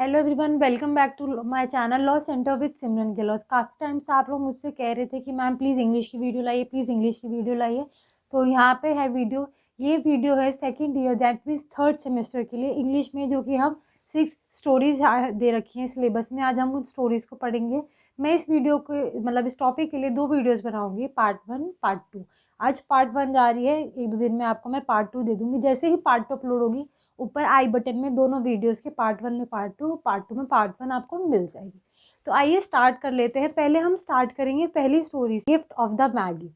Hello everyone, welcome back to my channel law center with Simran Gilot. काफ़ी time से आप लोग मुझसे कह रहे थे कि मैम प्लीज़ इंग्लिश की वीडियो लाइए, प्लीज़ इंग्लिश की वीडियो लाइए। तो यहाँ पे है वीडियो। ये वीडियो है second year that means third semester के लिए इंग्लिश में, जो कि हम 6 स्टोरीज दे रखी हैं सिलेबस में। आज हम उन स्टोरीज को पढ़ेंगे। मैं इस वीडियो के मतलब इस टॉपिक के लिए 2 वीडियोज़ बनाऊँगी, पार्ट 1 पार्ट 2। आज पार्ट 1 जा रही है, 1-2 दिन में आपको मैं पार्ट 2 दे दूँगी। जैसे ही पार्ट 2 अपलोड होगी, ऊपर आई बटन में दोनों वीडियोस के पार्ट 1 में पार्ट 2, पार्ट 2 में पार्ट 1 आपको मिल जाएगी। तो आइए स्टार्ट कर लेते हैं। पहले हम स्टार्ट करेंगे पहली story, gift of the Maggi.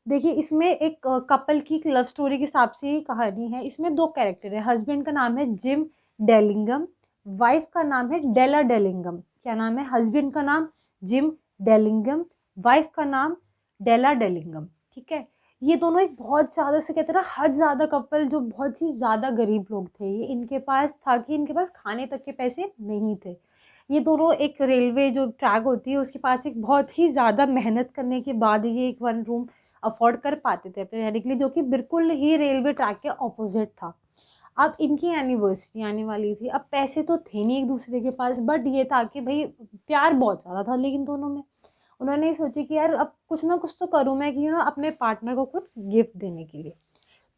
देखिए, इसमें एक कपल की लव स्टोरी के हिसाब से ही कहानी है। इसमें 2 कैरेक्टर है। हस्बैंड का नाम है जिम डेलिंगम, वाइफ का नाम है डेला डेलिंगम। क्या नाम है? हस्बैंड का नाम जिम डेलिंगम, वाइफ का नाम डेला डेलिंगम। ठीक है। ये दोनों एक बहुत ज़्यादा से कहते हैं ना, हद ज़्यादा कपल, जो बहुत ही ज़्यादा गरीब लोग थे। ये इनके पास था कि इनके पास खाने तक के पैसे नहीं थे। ये दोनों एक रेलवे जो ट्रैक होती है उसके पास एक बहुत ही ज़्यादा मेहनत करने के बाद ये एक 1 रूम अफोर्ड कर पाते थे अपने रहने के लिए, जो कि बिल्कुल ही रेलवे ट्रैक के ऑपोजिट था। अब इनकी एनिवर्सरी आने वाली थी। अब पैसे तो थे नहीं एक दूसरे के पास, बट ये था कि भाई प्यार बहुत ज़्यादा था लेकिन दोनों में। उन्होंने सोची कि यार अब कुछ ना कुछ तो करूँ मैं, कि अपने पार्टनर को कुछ गिफ्ट देने के लिए।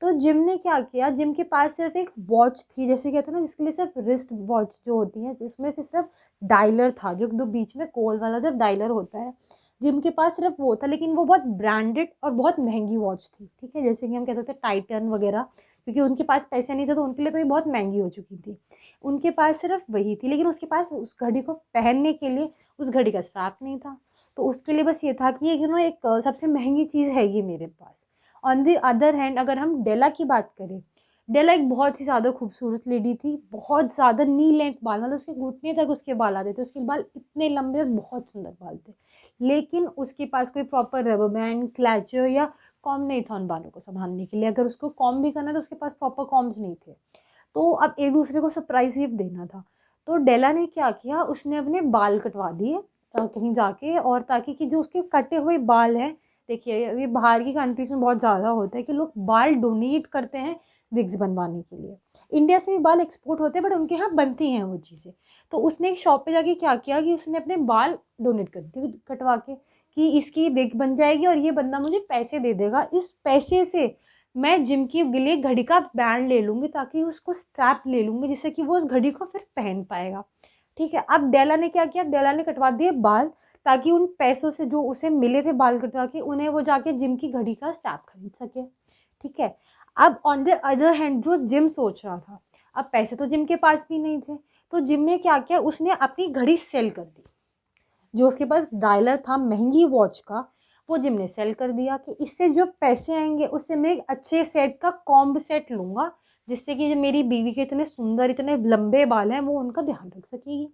तो जिम ने क्या किया, जिम के पास सिर्फ एक वॉच थी, जैसे कहते हैं ना, जिसके लिए सिर्फ रिस्ट वॉच जो होती है, जिसमें से सिर्फ डायलर था, जो दो बीच में कोल वाला जब डायलर होता है, जिम के पास सिर्फ वो था। लेकिन वो बहुत ब्रांडेड और बहुत महंगी वॉच थी। ठीक है, जैसे कि हम कहते थे टाइटन वगैरह, क्योंकि उनके पास पैसे नहीं थे तो उनके लिए तो ये बहुत महंगी हो चुकी थी। उनके पास सिर्फ वही थी, लेकिन उसके पास उस घड़ी को पहनने के लिए उस घड़ी का स्ट्रैप नहीं था। तो उसके लिए बस ये था कि एक सबसे महंगी चीज़ है ये मेरे पास। ऑन दी अदर हैंड, अगर हम डेला की बात करें, डेला एक बहुत ही ज़्यादा खूबसूरत लेडी थी। बहुत ज़्यादा नी लेंथ बाल, मतलब उसके घुटने तक उसके बाल आते थे। उसके बाल इतने लंबे और बहुत सुंदर बाल थे। लेकिन उसके पास कोई प्रॉपर रबर बैंड, क्लैचर या कॉम्ब नहीं था उन बालों को संभालने के लिए। अगर उसको कॉम्ब भी करना तो उसके पास प्रॉपर कॉम्ब्स नहीं थे। तो अब एक दूसरे को सरप्राइज गिफ्ट देना था। तो डेला ने क्या किया, उसने अपने बाल कटवा दिए कहीं जाके, और ताकि कि जो उसके कटे हुए बाल हैं, देखिए ये बाहर की कंट्रीज में बहुत ज़्यादा होता है कि लोग बाल डोनेट करते हैं विग्स बनवाने के लिए। इंडिया से भी बाल एक्सपोर्ट होते हैं, बट उनके यहाँ बनती हैं वो चीज़ें। तो उसने एक शॉप पे जाके क्या किया कि उसने अपने बाल डोनेट कर दिए कटवा के, कि इसकी विग बन जाएगी और ये बंदा मुझे पैसे दे देगा। इस पैसे से मैं जिम के लिए घड़ी का बैंड ले लूँगी, ताकि उसको स्ट्रैप ले लूँगी, जिससे कि वो उस घड़ी को फिर पहन पाएगा। ठीक है। अब डेला ने क्या किया, डेला ने कटवा दिए बाल, ताकि उन पैसों से जो उसे मिले थे बाल कटवा के, उन्हें वो जाके जिम की घड़ी का स्ट्रैप खरीद सके। ठीक है। अब ऑन द अदर हैंड जो जिम सोच रहा था, अब पैसे तो जिम के पास भी नहीं थे। तो जिम ने क्या किया, उसने अपनी घड़ी सेल कर दी। जो उसके पास डायलर था महंगी वॉच का, वो जिम ने सेल कर दिया कि इससे जो पैसे आएंगे उससे मैं एक अच्छे सेट का कॉम्ब सेट लूँगा, जिससे कि जो मेरी बीवी के इतने सुंदर इतने लंबे बाल हैं वो उनका ध्यान रख सकेगी।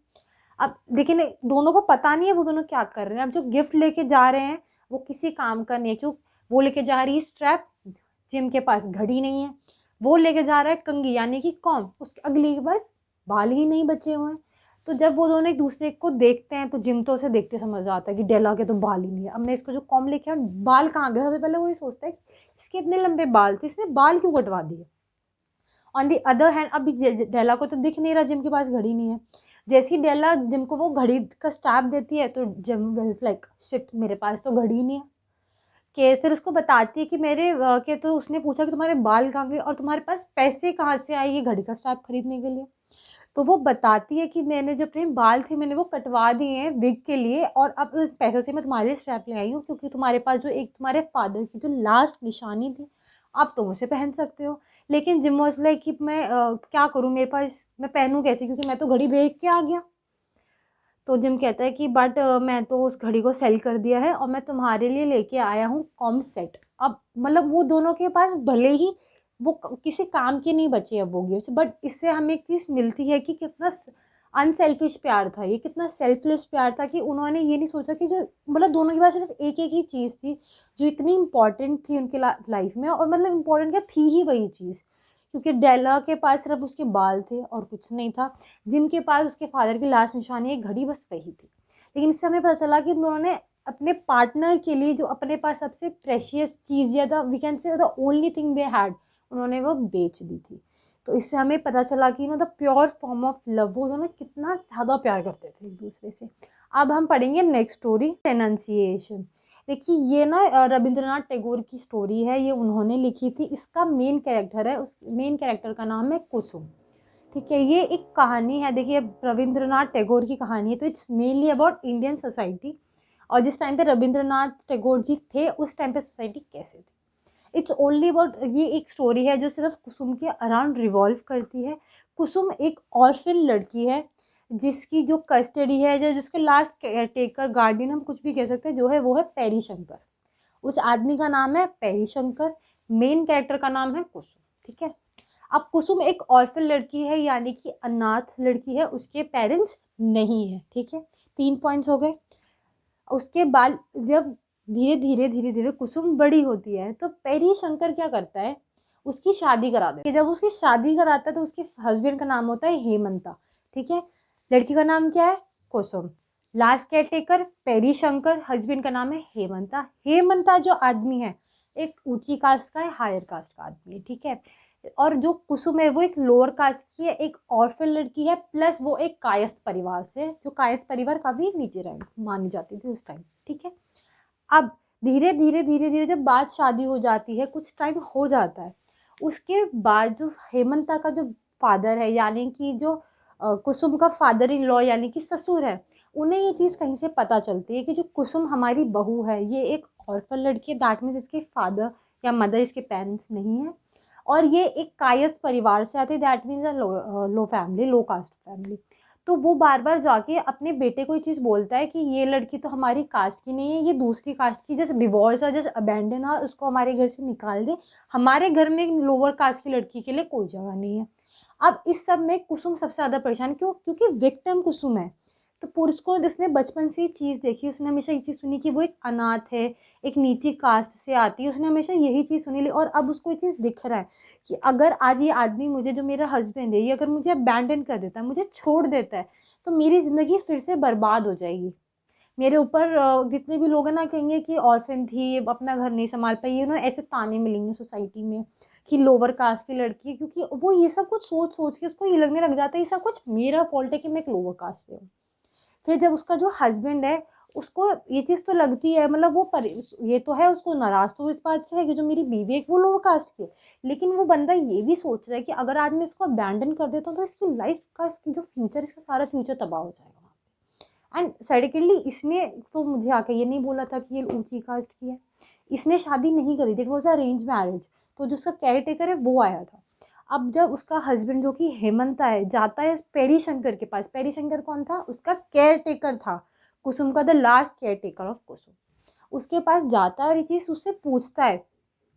अब देखिए ना, दोनों को पता नहीं है वो दोनों क्या कर रहे हैं। अब जो गिफ्ट लेके जा रहे हैं वो किसी काम का नहीं है। क्यों? वो लेके जा रही है स्ट्रैप, जिम के पास घड़ी नहीं है। वो लेके जा रहा है कंघी, यानी कि कॉम्ब, उसके अगली के पास बाल ही नहीं बचे हुए हैं। तो जब वो दोनों एक दूसरे को देखते हैं तो जिम तो उसे देखते समझ आता है कि डेला के तो बाल ही नहीं है। अब मैं इसको जो कॉम्ब लेके आया, बाल कहाँ गए? सबसे पहले वो ये सोचता है कि इसके इतने लंबे बाल थे, इसने बाल क्यों कटवा दिए। ऑन दी अदर हैंड, अभी डेला को तो दिख नहीं रहा जिम के पास घड़ी नहीं है। जैसी डेला जिम को वो घड़ी का स्ट्रैप देती है, तो जिम इज लाइक शिट, मेरे पास तो घड़ी नहीं है। के फिर उसको बताती है कि के तो उसने पूछा कि तुम्हारे बाल कहाँ गए और तुम्हारे पास पैसे कहाँ से आए ये घड़ी का स्ट्रैप खरीदने के लिए। तो वो बताती है कि मैंने जो अपने बाल थे मैंने वो कटवा दिए हैं विग के लिए, और अब उस पैसों से मैं तुम्हारे लिए स्ट्रैप ले आई हूँ, क्योंकि तुम्हारे पास जो एक तुम्हारे फादर की जो लास्ट निशानी थी, आप तुम उसे पहन सकते हो। लेकिन जिम वाज लाइक कि मैं क्या करूँ, मेरे पास मैं पहनूँ कैसे, क्योंकि मैं तो घड़ी बेच के आ गया। तो जिम कहता है कि बट मैं तो उस घड़ी को सेल कर दिया है और मैं तुम्हारे लिए लेके आया हूँ कॉम सेट। अब मतलब वो दोनों के पास भले ही वो किसी काम के नहीं बचे अब वो गिफ्ट, बट इससे हमें एक चीज़ मिलती है कि कितना अनसेल्फिश प्यार था ये, कितना सेल्फलेस प्यार था, कि उन्होंने ये नहीं सोचा कि जो मतलब दोनों के पास सिर्फ एक एक ही चीज़ थी जो इतनी इंपॉर्टेंट थी उनके लाइफ में, और मतलब इंपॉर्टेंट क्या थी ही वही चीज़। क्योंकि डेला के पास सिर्फ उसके बाल थे और कुछ नहीं था। जिनके पास उसके फादर की लास्ट निशानी एक घड़ी बस वही थी। लेकिन इससे हमें पता चला कि उन्होंने अपने पार्टनर के लिए जो अपने पास सबसे प्रेशियस चीज़, या the we can say the only thing they had, उन्होंने वो बेच दी थी। तो इससे हमें पता चला कि the pure form of love, वो दोनों कितना ज़्यादा प्यार करते थे एक दूसरे से। अब हम पढ़ेंगे नेक्स्ट स्टोरी, रेनन्सिएशन। देखिए ये ना रविंद्रनाथ टैगोर की स्टोरी है, ये उन्होंने लिखी थी। इसका मेन कैरेक्टर है, उस मेन कैरेक्टर का नाम है कुसुम। ठीक है, ये एक कहानी है, देखिए रविंद्रनाथ टैगोर की कहानी है, तो it's mainly about Indian society. और जिस टाइम पे रविंद्रनाथ टैगोर जी थे उस टाइम पे सोसाइटी कैसे थी। इट्स ओनली अबाउट, ये एक स्टोरी है जो सिर्फ कुसुम के अराउंड रिवॉल्व करती है। कुसुम एक ऑर्फन लड़की है जिसकी जो कस्टडी है, जो जिसके लास्ट केयर टेकर गार्डियन, हम कुछ भी कह सकते हैं, जो है वो है पेरी शंकर। उस आदमी का नाम है पेरी शंकर, मेन कैरेक्टर का नाम है कुसुम। ठीक है, अब कुसुम एक ऑर्फन लड़की है, यानी कि अनाथ लड़की है, उसके पेरेंट्स नहीं है। ठीक है, 3 पॉइंट्स हो गए। उसके बाद जब धीरे धीरे कुसुम बड़ी होती है तो पेरी शंकर क्या करता है, उसकी शादी करा देता है। जब उसकी शादी कराता है तो उसके हस्बैंड का नाम होता है हेमंता। ठीक है, लड़की का नाम क्या है, Kusum. Last caretaker Peri Shankar, husband का नाम है हेमंता। हेमंता जो आदमी है एक ऊंची कास्ट का है, हायर कास्ट का आदमी है। ठीक है, और जो कुसुम है वो एक लोअर कास्ट की है, एक ऑर्फन लड़की है, प्लस वो एक कायस्थ परिवार से, जो कायस्थ परिवार काफी नीचे रैंक मानी जाती थी उस टाइम। ठीक है, अब धीरे धीरे जब बात शादी हो जाती है, कुछ टाइम हो जाता है, उसके बाद जो हेमंता का जो फादर है, यानी कि जो कुसुम का फादर इन लॉ यानी कि ससुर है, उन्हें ये चीज़ कहीं से पता चलती है कि जो कुसुम हमारी बहू है ये एक ऑर्फन लड़की है, दैट मीन्स इसके फादर या मदर, इसके पेरेंट्स नहीं है, और ये एक कायस्थ परिवार से आती है, that means low family, low caste family. तो वो बार बार जाके अपने बेटे को ये चीज़ बोलता है कि ये लड़की तो हमारी कास्ट की नहीं है, ये दूसरी कास्ट की, जैसे डिवोर्स है, जैसे अबैंडन है, उसको हमारे घर से निकाल दे, हमारे घर में एक लोअर कास्ट की लड़की के लिए कोई जगह नहीं है। अब इस सब में कुसुम सबसे ज़्यादा परेशान, क्यों, क्योंकि विक्टिम कुसुम है। तो पुरुष को जिसने बचपन से चीज़ देखी, उसने हमेशा ये चीज़ सुनी कि वो एक अनाथ है, एक नीची कास्ट से आती है, उसने हमेशा यही चीज़ सुनी ली, और अब उसको ये चीज़ दिख रहा है कि अगर आज ये आदमी मुझे, जो मेरा हस्बैंड है, ये अगर मुझे अबैंडन कर देता है, मुझे छोड़ देता है, तो मेरी ज़िंदगी फिर से बर्बाद हो जाएगी। मेरे ऊपर जितने भी लोग हैं ना कहेंगे कि ऑर्फन थी, अपना घर नहीं संभाल पाई, ये ना ऐसे ताने मिलेंगे सोसाइटी में कि लोअर कास्ट की लड़की है, क्योंकि वो ये सब कुछ सोच सोच के उसको ये लगने लग जाता है ये सब कुछ मेरा फॉल्ट है कि मैं एक लोअर कास्ट से हूँ। फिर जब उसका जो हस्बैंड है, उसको ये चीज़ तो लगती है, मतलब वो ये तो है, उसको नाराज़ तो इस बात से है कि जो मेरी बीवी है वो लोअर कास्ट की है, लेकिन वो बंदा ये भी सोच रहा है कि अगर आज मैं इसको अबैंडन कर देता हूँ तो इसकी लाइफ का, इसकी जो फ्यूचर, इसका सारा फ्यूचर तबाह हो जाएगा। एंड सेकेंडली इसने तो मुझे आके ये नहीं बोला था कि ये ऊंची कास्ट की है, इसने शादी नहीं करी थी, इट वॉज अरेंज मैरिज। तो जो उसका केयर टेकर है वो आया था। अब जब उसका हस्बैंड जो कि हेमंता है जाता है पेरी शंकर के पास, पेरी शंकर कौन था, उसका केयर टेकर था, कुसुम का the last caretaker of Kusum. उसके पास जाता है और ये चीज़ उससे पूछता है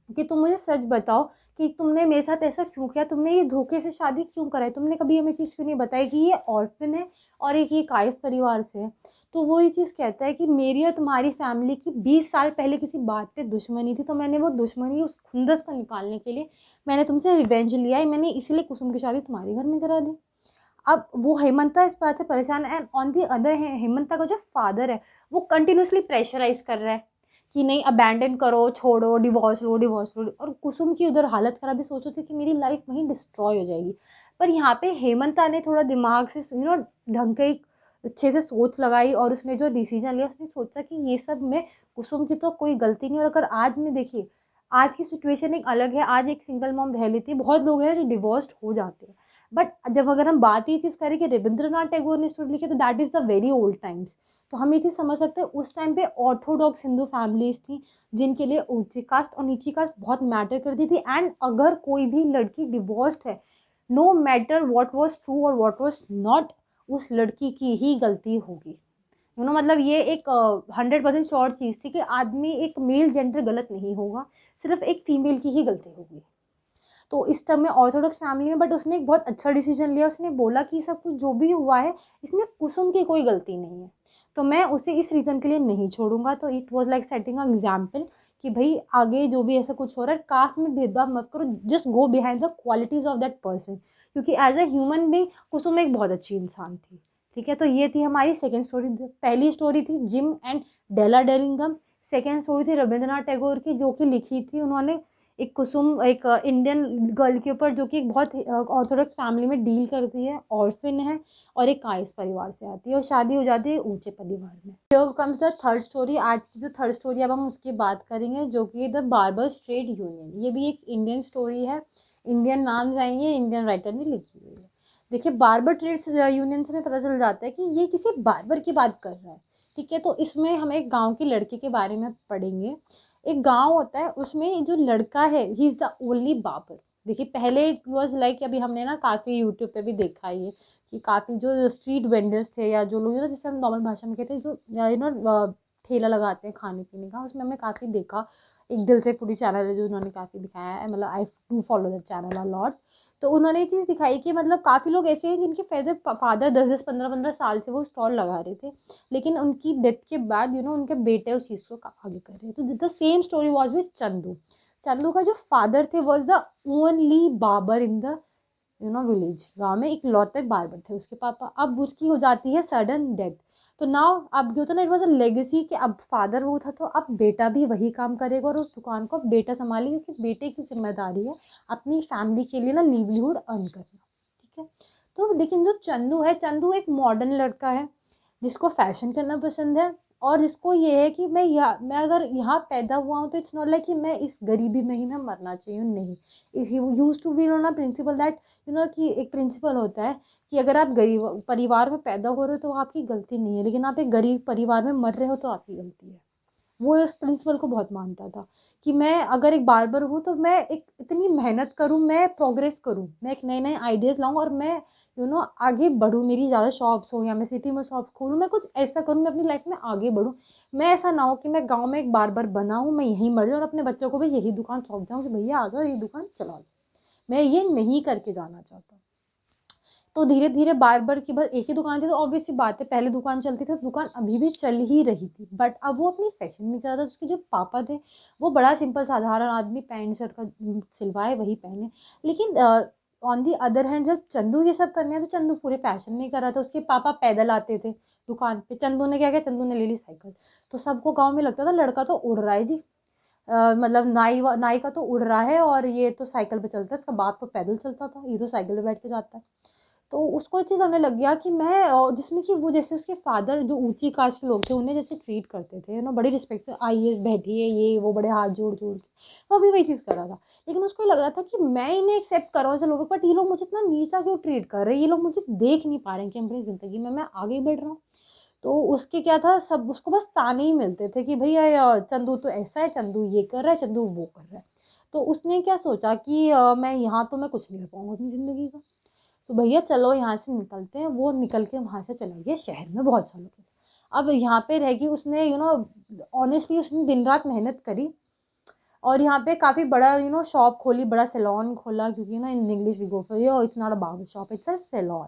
कि तुम मुझे सच बताओ कि तुमने मेरे साथ ऐसा क्यों किया, तुमने ये धोखे से शादी क्यों कराई, तुमने कभी हमें चीज़ क्यों नहीं बताई कि ये ऑर्फन है और एक ये कायस्थ परिवार से है। तो वो ये चीज़ कहता है कि मेरी और तुम्हारी फैमिली की 20 साल पहले किसी बात पे दुश्मनी थी, तो मैंने वो दुश्मनी, उस खुंदस को निकालने के लिए मैंने तुमसे रिवेंज लिया है, मैंने इसीलिए कुसुम की शादी तुम्हारे घर में करा दी। अब वो हेमंता इस बात से परेशान है, एंड ऑन दी अदर है हेमंता का जो फादर है वो कंटिन्यूसली प्रेशराइज कर रहा है कि नहीं अबैंडन करो, छोड़ो, डिवोर्स लो, डिवोर्स लो, और कुसुम की उधर हालत खराब है, सोचो थी कि मेरी लाइफ वहीं डिस्ट्रॉय हो जाएगी। पर यहाँ पे हेमंता ने थोड़ा दिमाग से ढंग के एक अच्छे से सोच लगाई, और उसने जो डिसीजन लिया, उसने सोचा कि ये सब में कुसुम की तो कोई गलती नहीं, और अगर आज में देखिए आज की सिचुएशन एक अलग है, आज एक सिंगल मॉम रह लेती है, बहुत लोग हैं जो डिवोर्स्ड हो जाते हैं, बट जब अगर हम बात ये चीज़ करें कि रविंद्रनाथ टैगोर ने स्टोरी लिखी, तो that is the very old times. तो हम ये चीज़ समझ सकते हैं उस टाइम पे ऑर्थोडॉक्स हिंदू फैमिलीज थी जिनके लिए ऊंची कास्ट और नीची कास्ट बहुत मैटर करती थी, एंड अगर कोई भी लड़की डिवोर्स्ड है, no matter what was true और व्हाट वाज नॉट, उस लड़की की ही गलती होगी। मतलब ये एक 100% श्योर चीज़ थी कि आदमी, एक मेल जेंडर गलत नहीं होगा, सिर्फ एक फीमेल की ही गलती होगी। तो इस टाइम में ऑर्थोडॉक्स फैमिली में, बट उसने एक बहुत अच्छा डिसीजन लिया, उसने बोला कि सब कुछ जो भी हुआ है इसमें कुसुम की कोई गलती नहीं है, तो मैं उसे इस रीज़न के लिए नहीं छोड़ूंगा। तो it was like setting a example कि भाई आगे जो भी ऐसा कुछ हो रहा है, कास्ट में भेदभाव मत करो, just go behind the qualities of that person, क्योंकि एज अ ह्यूमन बीइंग कुसुम एक बहुत अच्छी इंसान थी। ठीक है, तो ये थी हमारी सेकेंड स्टोरी। पहली स्टोरी थी Jim and Della Dillingham, second story थी रविंद्रनाथ टैगोर की, जो कि लिखी थी उन्होंने एक कुसुम एक इंडियन गर्ल के ऊपर, जो कि एक बहुत ऑर्थोडॉक्स फैमिली में डील करती है, ऑर्फिन है और एक काइस परिवार से आती है और शादी हो जाती है ऊंचे परिवार में। Here comes the third story. आज की जो थर्ड स्टोरी अब हम उसकी बात करेंगे, जो कि द बार्बर्स ट्रेड यूनियन। ये भी एक इंडियन स्टोरी है, इंडियन नाम आएंगे, इंडियन राइटर ने लिखी हुई है। देखिए बार्बर ट्रेड्स यूनियन से हमें पता चल जाता है कि ये किसी बार्बर की बात कर रहा है। ठीक है, तो इसमें हम एक गांव के लड़के के बारे में पढ़ेंगे। एक गांव होता है, उसमें जो लड़का है he is the only barber. देखिए पहले इट वॉज लाइक, अभी हमने ना काफ़ी यूट्यूब पे भी देखा है ये, कि काफ़ी जो स्ट्रीट वेंडर्स थे या जो लोग ना, जैसे हम नॉर्मल भाषा में कहते हैं, जो यू नो ठेला लगाते हैं खाने पीने का, उसमें हमने काफ़ी देखा। एक दिल से फूडी चैनल है जो उन्होंने काफ़ी दिखाया है, मतलब I do follow that channel a lot. तो उन्होंने ये चीज़ दिखाई कि मतलब काफ़ी लोग ऐसे हैं जिनके फादर 10-10 15-15 साल से वो स्टॉल लगा रहे थे, लेकिन उनकी डेथ के बाद उनके बेटे उस चीज़ को आगे कर रहे हैं। तो the same story was with Chandu. Chandu का जो फादर थे was the only barber in the village. गांव में एक लौते बार्बर थे उसके पापा। अब उसकी हो जाती है सडन डेथ। तो नाउ अब ये होता ना, इट वॉज अ लेगेसी कि अब फादर वो था तो अब बेटा भी वही काम करेगा और उस दुकान को अब बेटा संभालेगा, क्योंकि बेटे की जिम्मेदारी है अपनी फैमिली के लिए ना लिवलीहुड अर्न करना। ठीक है, तो लेकिन जो चंदू है, चंदू एक मॉडर्न लड़का है जिसको फैशन करना पसंद है, और जिसको ये है कि मैं अगर यहाँ पैदा हुआ हूँ तो इट्स नॉट लाइक कि मैं इस गरीबी में ही मैं मरना चाहिए, नहीं। यूज टू बी ना प्रिंसिपल दैट कि एक प्रिंसिपल होता है कि अगर आप गरीब परिवार में पैदा हो रहे हो तो आपकी गलती नहीं है, लेकिन आप एक गरीब परिवार में मर रहे हो तो आपकी गलती है। वो इस प्रिंसिपल को बहुत मानता था कि मैं अगर एक बार्बर हूँ तो मैं एक इतनी मेहनत करूँ, मैं प्रोग्रेस करूँ, मैं एक नए नए आइडियाज़ लाऊं और मैं आगे बढ़ूँ, मेरी ज़्यादा शॉप्स हो या मैं सिटी में शॉप खोलूँ, मैं कुछ ऐसा करूँ, मैं अपनी लाइफ में आगे बढ़ूँ। मैं ऐसा ना हो कि मैं गाँव में एक बार्बर बना हूँ, मैं यहीं मर जाऊँ और अपने बच्चों को भी यही दुकान सौंप जाऊँ कि भैया आ जाओ ये दुकान चला लो। मैं ये नहीं करके जाना चाहता। तो धीरे धीरे बार्बर की बस एक ही दुकान थी, तो ऑब्वियस सी बात है, पहले दुकान चलती थी, दुकान अभी भी चल ही रही थी, बट अब वो अपनी फैशन में चला था। उसके जो पापा थे वो बड़ा सिंपल साधारण आदमी, पैंट शर्ट का सिलवाए वही पहने। लेकिन ऑन दी अदर हैंड जब चंदू ये सब करने, तो चंदू पूरे फैशन में कर रहा था। उसके पापा पैदल आते थे दुकान पे, चंदू ने क्या किया, चंदू ने ले ली साइकिल। तो सबको गाँव में लगता था लड़का तो उड़ रहा है जी, मतलब नाई का तो उड़ रहा है और ये तो साइकिल पे चलता है, इसका बाप तो पैदल चलता था, ये तो साइकिल पे बैठ के जाता है। तो उसको ये चीज़ होने लग गया कि मैं जिसमें कि वो जैसे उसके फादर जो ऊंची कास्ट के लोग थे उन्हें जैसे ट्रीट करते थे बड़ी रिस्पेक्ट से, आइए बैठिए, ये वो बड़े हाथ जोड़ जोड़ के, वो भी वही चीज़ कर रहा था। लेकिन उसको लग रहा था कि मैं इन्हें एक्सेप्ट कर रहा हूँ ऐसे लोगों, बट ये लोग मुझे इतना नीचा क्यों ट्रीट कर रहे हैं, ये लोग मुझे देख नहीं पा रहे हैं कि अपनी ज़िंदगी में मैं आगे बढ़ रहा हूँ। तो उसके क्या था, सब उसको बस ताने ही मिलते थे कि भैया चंदू तो ऐसा है, चंदू ये कर रहा है, चंदू वो कर रहा है। तो उसने क्या सोचा कि मैं यहाँ तो मैं कुछ नहीं कर पाऊंगा अपनी ज़िंदगी का, तो भैया चलो यहाँ से निकलते हैं। वो निकल के वहाँ से चला गया शहर में बहुत सालों के लिए। अब यहाँ पे रह गई उसने, ऑनेस्टली उसने दिन रात मेहनत करी और यहाँ पे काफ़ी बड़ा शॉप खोली, बड़ा सैलून खोला, क्योंकि ना in English we go for it's not a barber shop, it's a salon.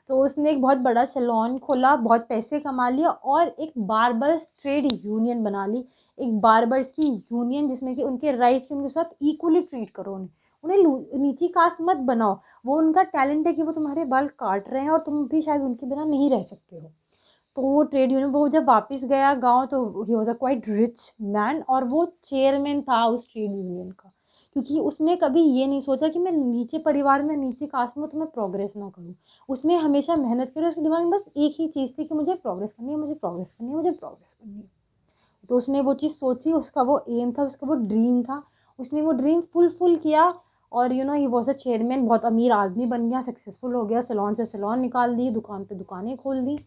तो उसने एक बहुत बड़ा सैलून खोला, बहुत पैसे कमा लिया और एक बार्बर्स ट्रेड यूनियन बना ली। एक बार्बर्स की यूनियन जिसमें कि उनके राइट्स की उनके साथ इक्वली ट्रीट करो, उन्हें उन्हें नीची कास्ट मत बनाओ। वो उनका टैलेंट है कि वो तुम्हारे बाल काट रहे हैं और तुम भी शायद उनके बिना नहीं रह सकते हो। तो वो ट्रेड यूनियन, वो जब वापस गया गांव तो he was a quite rich man, और वो चेयरमैन था उस ट्रेड यूनियन का, क्योंकि उसने कभी ये नहीं सोचा कि मैं नीचे परिवार में, नीचे कास्ट में तो मैं प्रोग्रेस ना करूँ। उसने हमेशा मेहनत करी, उसके दिमाग में बस एक ही चीज़ थी कि मुझे प्रोग्रेस करनी है, मुझे प्रोग्रेस करनी है, मुझे प्रोग्रेस करनी है। तो उसने वो चीज़ सोची, उसका वो एम था, उसका वो ड्रीम था, उसने वो ड्रीम फुलफिल किया। और ही वॉज अ चेयरमैन, बहुत अमीर आदमी बन गया, सक्सेसफुल हो गया, सैलून से सैलून निकाल दी, दुकान पे दुकानें खोल दी।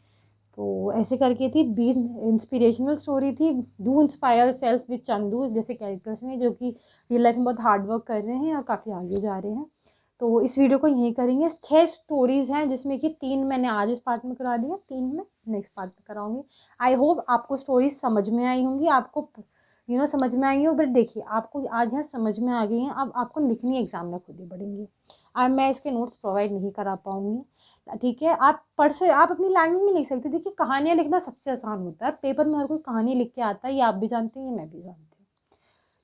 तो ऐसे करके थी, बीस इंस्पिरेशनल स्टोरी थी। Do inspire self with Chandu जैसे कैरेक्टर्स ने, जो कि रियल लाइफ में बहुत हार्ड वर्क कर रहे हैं और काफ़ी आगे जा रहे हैं। तो इस वीडियो को यहीं करेंगे। 6 स्टोरीज हैं जिसमें कि 3 मैंने आज इस पार्ट में करा दिया, 3 में नेक्स्ट पार्ट में कराऊंगी। आई होप आपको स्टोरीज समझ में आई होंगी, आपको समझ में आई हो। बट देखिए आपको आज यहाँ समझ में आ गई हैं, अब आपको लिखनी एग्जाम में खुद ही पढ़ेंगी। अब मैं इसके नोट्स प्रोवाइड नहीं करा पाऊंगी, ठीक है। आप पढ़ से आप अपनी लैंग्वेज में लिख सकते। देखिए कहानियाँ लिखना सबसे आसान होता है, पेपर में हर कोई कहानी लिख के आता है, ये आप भी जानते हैं, ये मैं भी जानती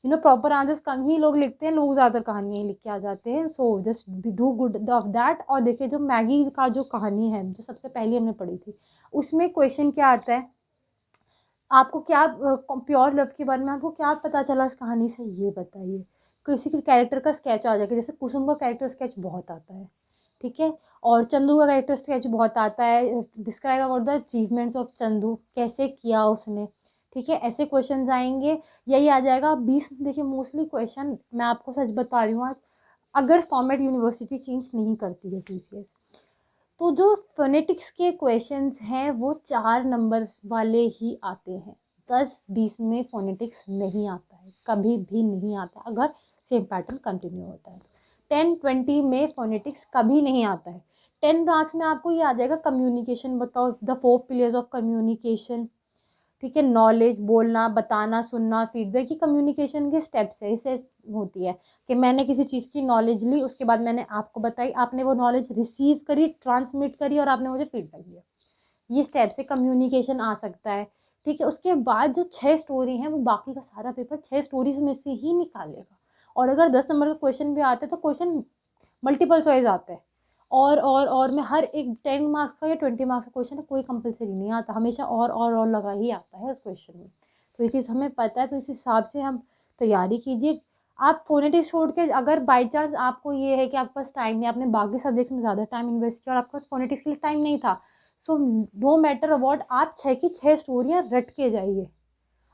हूँ। प्रॉपर आंसर्स कम ही लोग लिखते हैं, लोग ज़्यादातर कहानियाँ लिख के आ जाते हैं। So just do good of that. और देखिए जो मैगी का जो कहानी है, जो सबसे पहले हमने पढ़ी थी, उसमें क्वेश्चन क्या आता है, आपको क्या प्योर लव के बारे में आपको क्या पता चला इस कहानी से, ये बताइए। किसी के कैरेक्टर का स्केच आ जाएगा, जैसे कुसुम का कैरेक्टर स्केच बहुत आता है, ठीक है, और चंदू का कैरेक्टर स्केच बहुत आता है, describe about the achievements of Chandu, कैसे किया उसने, ठीक है, ऐसे क्वेश्चन आएंगे, यही आ जाएगा 20। देखिए मोस्टली क्वेश्चन मैं आपको सच बता रही हूँ आज, अगर फॉर्मेट यूनिवर्सिटी चेंज नहीं करती है CCS, तो जो फोनेटिक्स के क्वेश्चंस हैं वो 4 नंबर वाले ही आते हैं, 10-20 में फोनेटिक्स नहीं आता है, कभी भी नहीं आता है, अगर सेम पैटर्न कंटिन्यू होता है। 10-20 में फोनेटिक्स कभी नहीं आता है। 10 मार्क्स में आपको ये आ जाएगा कम्युनिकेशन, बताओ द 4 पिलर्स ऑफ कम्युनिकेशन, ठीक है, नॉलेज, बोलना, बताना, सुनना, फीडबैक, ये कम्युनिकेशन के स्टेप्स है, इससे होती है कि मैंने किसी चीज़ की नॉलेज ली, उसके बाद मैंने आपको बताई, आपने वो नॉलेज रिसीव करी, ट्रांसमिट करी और आपने मुझे फीडबैक दिया, ये स्टेप से कम्युनिकेशन आ सकता है, ठीक है। उसके बाद जो 6 स्टोरी हैं वो बाकी का सारा पेपर 6 स्टोरीज में से ही निकालेगा, और अगर 10 नंबर का क्वेश्चन भी आते हैं तो क्वेश्चन मल्टीपल चॉइस आते हैं, और मैं हर एक 10 मार्क्स का या 20 मार्क्स का क्वेश्चन है, कोई कंपलसरी नहीं आता, हमेशा और लगा ही आता है उस क्वेश्चन में, तो ये चीज़ हमें पता है, तो इस हिसाब से हम तैयारी कीजिए। आप फोनेटिक्स छोड़ के अगर बाई चांस आपको ये है कि आपके पास टाइम नहीं, आपने बाकी सब्जेक्ट्स में ज़्यादा टाइम इन्वेस्ट किया और आपके पास फोनेटिक्स के लिए टाइम नहीं था, सो नो मैटर अबाउट, आप 6 की 6 स्टोरियाँ रट के जाइए।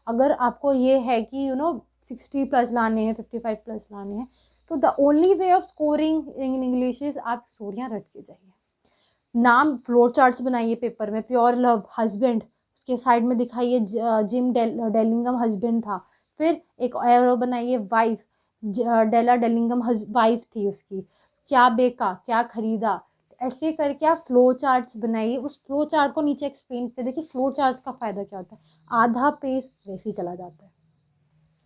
अगर आपको ये है कि 60 प्लस लाने हैं, 55 प्लस लाने हैं, तो the only way of scoring in English is आप स्टोरियाँ रट के जाइए। नाम फ्लोर चार्ट्स बनाइए पेपर में, प्योर लव हस्बैंड, उसके साइड में दिखाइए जिम डेलिंगम हस्बैंड था, फिर एक एरो बनाइए वाइफ, डेला डेलिंगम वाइफ थी उसकी, क्या बेका क्या खरीदा, ऐसे करके आप फ्लो चार्ट्स बनाइए, उस फ्लो चार्ट को नीचे एक्सप्लेन कर देखिए, फ्लो चार्ट का फायदा क्या होता है, आधा पेज वैसे ही चला जाता है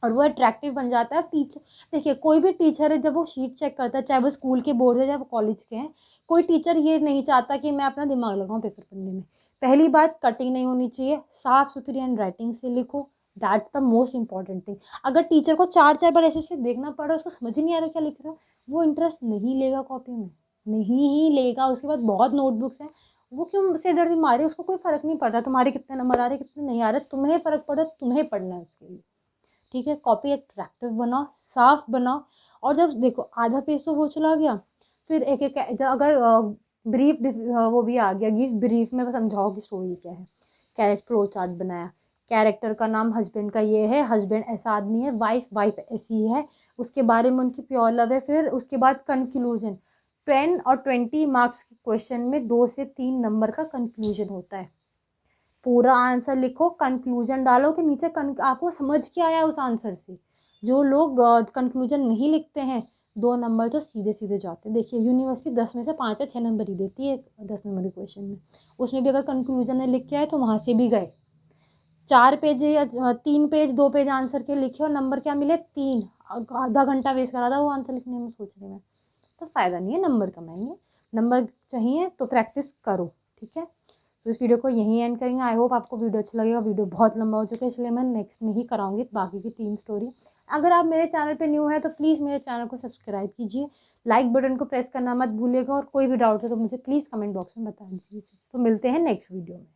और वो अट्रैक्टिव बन जाता है। टीचर देखिए, कोई भी टीचर है जब वो शीट चेक करता है, चाहे वो स्कूल के बोर्ड है चाहे वो कॉलेज के हैं, कोई टीचर ये नहीं चाहता कि मैं अपना दिमाग लगाऊं पेपर पढ़ने में। पहली बात, कटिंग नहीं होनी चाहिए, साफ सुथरी हैंड राइटिंग से लिखो, that's the most important thing. अगर टीचर को 4 बार ऐसे देखना पड़ा, उसको समझ ही नहीं आ रहा क्या लिख रहा है, वो इंटरेस्ट नहीं लेगा कॉपी में, नहीं ही लेगा। उसके बाद बहुत नोटबुक्स हैं, वो क्यों से दर्द मारे, उसको कोई फर्क नहीं पड़ रहा तुम्हारे कितने नंबर आ रहे कितने नहीं आ रहे, तुम्हें फर्क पड़ रहा है, तुम्हें पढ़ना है उसके लिए, ठीक है। कॉपी अट्रैक्टिव बनाओ, साफ बनाओ, और जब देखो आधा पेज तो वो चला गया, फिर एक एक अगर ब्रीफ वो भी आ गया, गिव ब्रीफ में समझाओ कि स्टोरी क्या है, कैरेक्टर फ्लो चार्ट बनाया, कैरेक्टर का नाम हस्बैंड का ये है, हस्बैंड ऐसा आदमी है, वाइफ वाइफ ऐसी है, उसके बारे में उनकी प्योर लव है, फिर उसके बाद कंक्लूजन। 10 और 20 मार्क्स के क्वेश्चन में 2 से 3 नंबर का कंक्लूजन होता है, पूरा आंसर लिखो, कंक्लूजन डालो कि नीचे आपको समझ क्या आया उस आंसर से। जो लोग कंक्लूजन नहीं लिखते हैं, 2 नंबर तो सीधे सीधे जाते हैं। देखिए यूनिवर्सिटी 10 में से 5 या 6 नंबर ही देती है 10 नंबर के क्वेश्चन में, उसमें भी अगर कंक्लूजन ने लिख के आए तो वहाँ से भी गए। 4 पेज या 3 पेज 2 पेज आंसर के लिखे और नंबर क्या मिले 3, आधा घंटा वेस्ट करा था वो आंसर लिखने में सोचने में, तो फ़ायदा नहीं है, नंबर कमाएंगे। नंबर चाहिए तो प्रैक्टिस करो, ठीक है। तो इस वीडियो को यहीं एंड करेंगे। आई होप आपको वीडियो अच्छा लगेगा। वीडियो बहुत लंबा हो चुका है, इसलिए मैं नेक्स्ट में ही कराऊंगी बाकी की 3 स्टोरी। अगर आप मेरे चैनल पे न्यू है तो प्लीज़ मेरे चैनल को सब्सक्राइब कीजिए, लाइक बटन को प्रेस करना मत भूलिएगा, और कोई भी डाउट है तो मुझे प्लीज़ कमेंट बॉक्स में बता दीजिए। तो मिलते हैं नेक्स्ट वीडियो में।